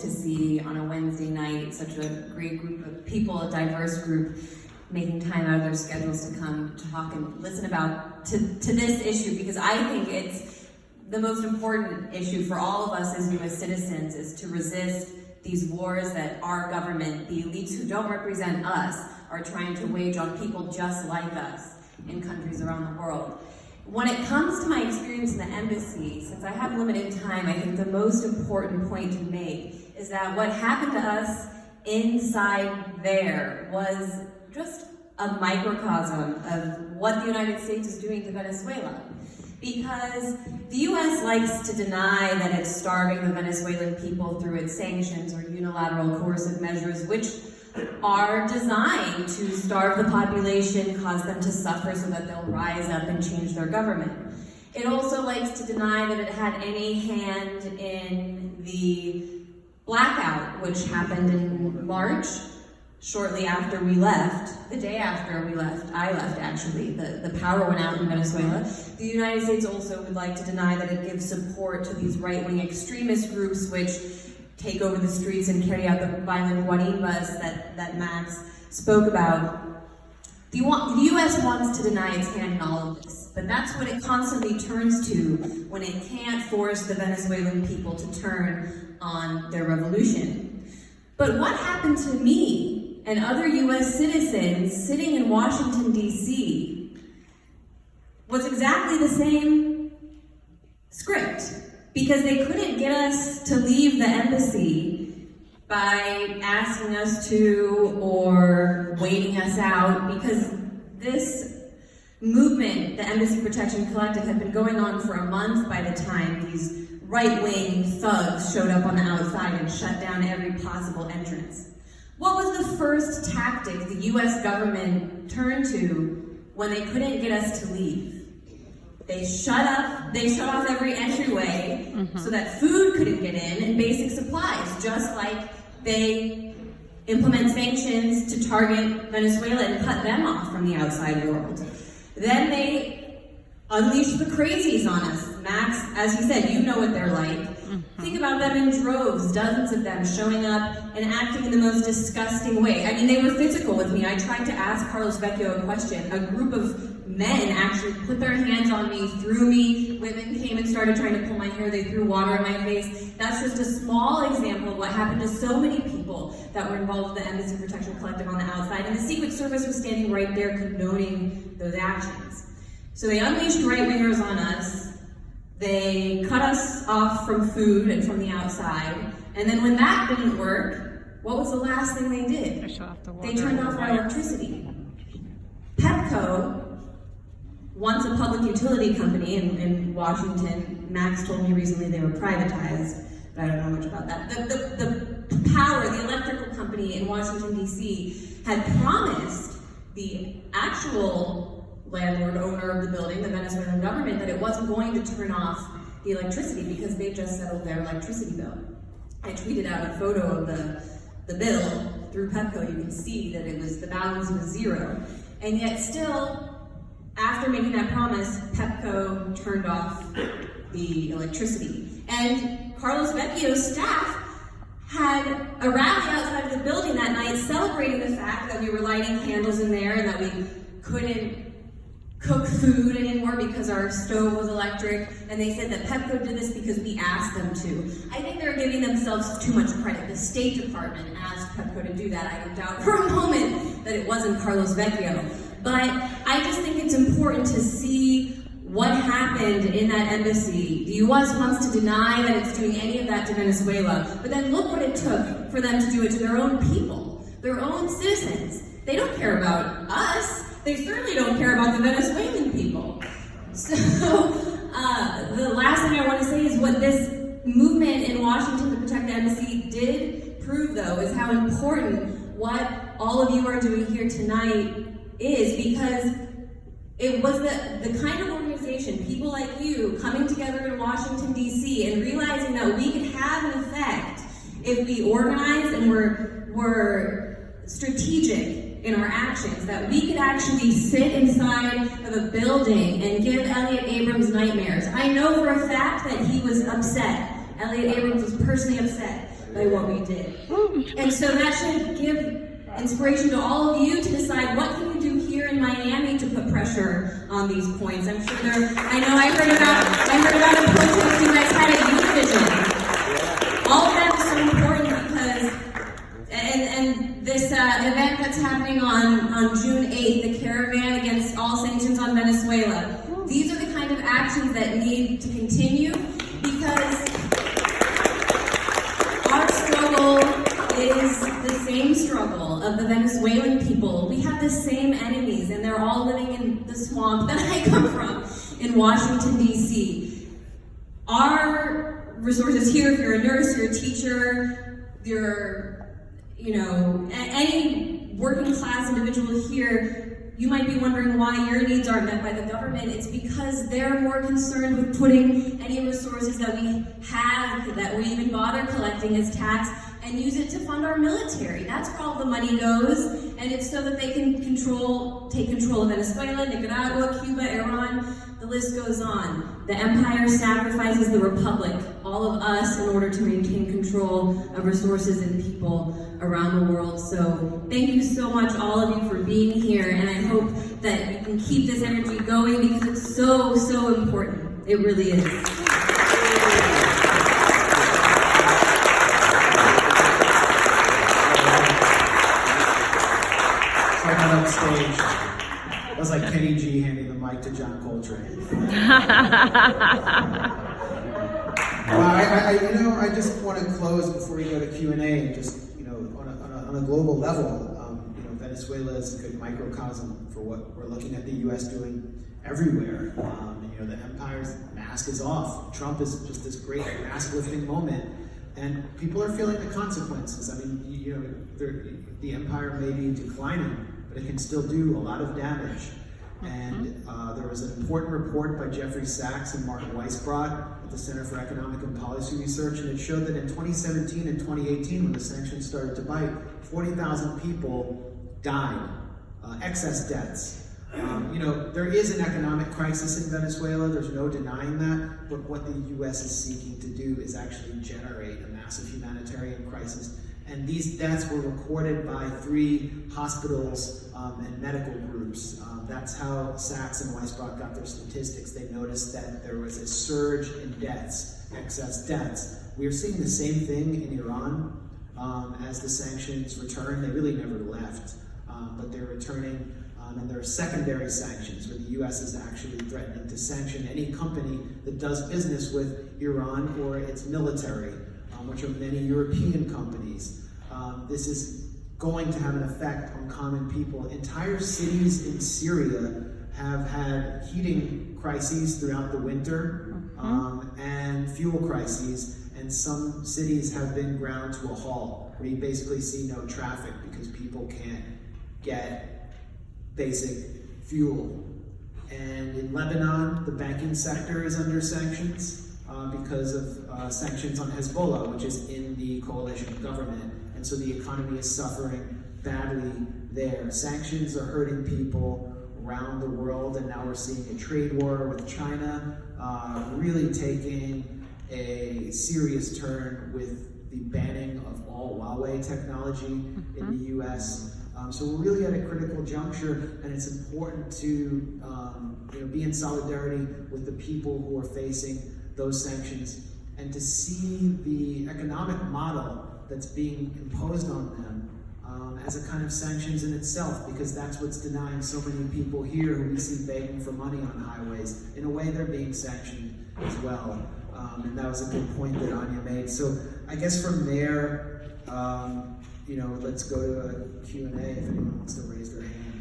to see on a Wednesday night such a great group of people, a diverse group, making time out of their schedules to come talk and listen to this issue, because I think it's the most important issue for all of us as US citizens, is to resist these wars that our government, the elites who don't represent us, are trying to wage on people just like us in countries around the world. When it comes to my experience in the embassy, since I have limited time, I think the most important point to make is that what happened to us inside there was just a microcosm of what the United States is doing to Venezuela. Because the US likes to deny that it's starving the Venezuelan people through its sanctions or unilateral coercive measures, which are designed to starve the population, cause them to suffer so that they'll rise up and change their government. It also likes to deny that it had any hand in the blackout, which happened in March, shortly after we left, the day after we left, I left actually, the power went out in Venezuela. The United States also would like to deny that it gives support to these right-wing extremist groups which take over the streets and carry out the violent guarimbas that Max spoke about. The US wants to deny its hand in all of this, but that's what it constantly turns to when it can't force the Venezuelan people to turn on their revolution. But what happened to me and other US citizens sitting in Washington, D.C. was exactly the same script, because they couldn't get us to leave the embassy by asking us to or waiting us out, because this movement, the Embassy Protection Collective, had been going on for a month by the time these right-wing thugs showed up on the outside and shut down every possible entrance. What was the first tactic the US government turned to when they couldn't get us to leave? They shut off every entryway so that food couldn't get in and basic supplies, just like they implement sanctions to target Venezuela and cut them off from the outside world. Then they unleash the crazies on us. Max, as you said, you know what they're like. Think about them in droves, dozens of them showing up and acting in the most disgusting way. I mean, they were physical with me. I tried to ask Carlos Vecchio a question. A group of men actually put their hands on me, threw me. Women came and started trying to pull my hair. They threw water in my face. That's just a small example of what happened to so many people that were involved with the Embassy Protection Collective on the outside. And the Secret Service was standing right there condoning those actions. So they unleashed right-wingers on us. They cut us off from food and from the outside. And then when that didn't work, what was the last thing they did? They turned off our electricity. Pepco, once a public utility company in Washington, Max told me recently they were privatized, but I don't know much about that. The power, the electrical company in Washington, D.C. had promised the actual landlord, owner of the building, the Venezuelan government, that it wasn't going to turn off the electricity because they just settled their electricity bill. I tweeted out a photo of the bill through Pepco. You can see that the balance was zero. And yet still, after making that promise, Pepco turned off the electricity. And Carlos Vecchio's staff had a rally outside of the building that night celebrating the fact that we were lighting candles in there and that we couldn't cook food anymore because our stove was electric, and they said that Pepco did this because we asked them to. I think they're giving themselves too much credit. The State Department asked Pepco to do that. I don't doubt for a moment that it wasn't Carlos Vecchio. But I just think it's important to see what happened in that embassy. The US wants to deny that it's doing any of that to Venezuela, but then look what it took for them to do it to their own people, their own citizens. They don't care about us. They certainly don't care about the Venezuelan people. So the last thing I want to say is what this movement in Washington to protect the embassy did prove, though, is how important what all of you are doing here tonight is, because it was the kind of organization, people like you, coming together in Washington, D.C., and realizing that we could have an effect if we organized and were strategic in our actions, that we could actually sit inside of a building and give Elliot Abrams nightmares. I know for a fact that he was upset. Elliot Abrams was personally upset. by what we did. And so that should give inspiration to all of you to decide what can you do here in Miami to put pressure on these points. I'm sure I heard about a protest you guys had at Univision. All of that is so important because, and this event that's happening on June 8th, the caravan against all sanctions on Venezuela. These are the kind of actions that need to continue because our struggle is the same struggle of the Venezuelan people. We have the same enemies, and they're all living in the swamp that I come from in Washington, D.C. Our resources here, if you're a nurse, you're a teacher, you're, any working class individual here, you might be wondering why your needs aren't met by the government. It's because they're more concerned with putting any resources that we have, that we even bother collecting as tax, and use it to fund our military. That's where all the money goes, and it's so that they can take control of Venezuela, Nicaragua, Cuba, Iran, the list goes on. The empire sacrifices the republic, all of us, in order to maintain control of resources and people around the world. So thank you so much, all of you, for being here, and I hope that you can keep this energy going because it's so, so important. It really is. On stage, it was like Kenny G handing the mic to John Coltrane. Well, I just want to close before we go to Q&A, and just on a global level, Venezuela is a good microcosm for what we're looking at the U.S. doing everywhere. The empire's mask is off. Trump is just this great mask lifting moment. And people are feeling the consequences. I mean, the empire may be declining, but it can still do a lot of damage. And there was an important report by Jeffrey Sachs and Mark Weisbrot at the Center for Economic and Policy Research, and it showed that in 2017 and 2018, when the sanctions started to bite, 40,000 people died, excess deaths. There is an economic crisis in Venezuela, there's no denying that, but what the U.S. is seeking to do is actually generate a massive humanitarian crisis. And these deaths were recorded by 3 hospitals and medical groups. That's how Sachs and Weisbrot got their statistics. They noticed that there was a surge in deaths, excess deaths. We are seeing the same thing in Iran as the sanctions return. They really never left, but they're returning. And there are secondary sanctions where the U.S. is actually threatening to sanction any company that does business with Iran or its military, which are many European companies. This is going to have an effect on common people. Entire cities in Syria have had heating crises throughout the winter and fuel crises, and some cities have been ground to a halt, where you basically see no traffic because people can't get basic fuel. And in Lebanon, the banking sector is under sanctions because of sanctions on Hezbollah, which is in the coalition government. And so the economy is suffering badly there. Sanctions are hurting people around the world, and now we're seeing a trade war with China really taking a serious turn with the banning of all Huawei technology in the US. So we're really at a critical juncture, and it's important to be in solidarity with the people who are facing those sanctions, and to see the economic model that's being imposed on them as a kind of sanctions in itself, because that's what's denying so many people here who we see begging for money on highways. In a way, they're being sanctioned as well. And that was a good point that Anya made. So I guess from there, let's go to a Q&A if anyone wants to raise their hand.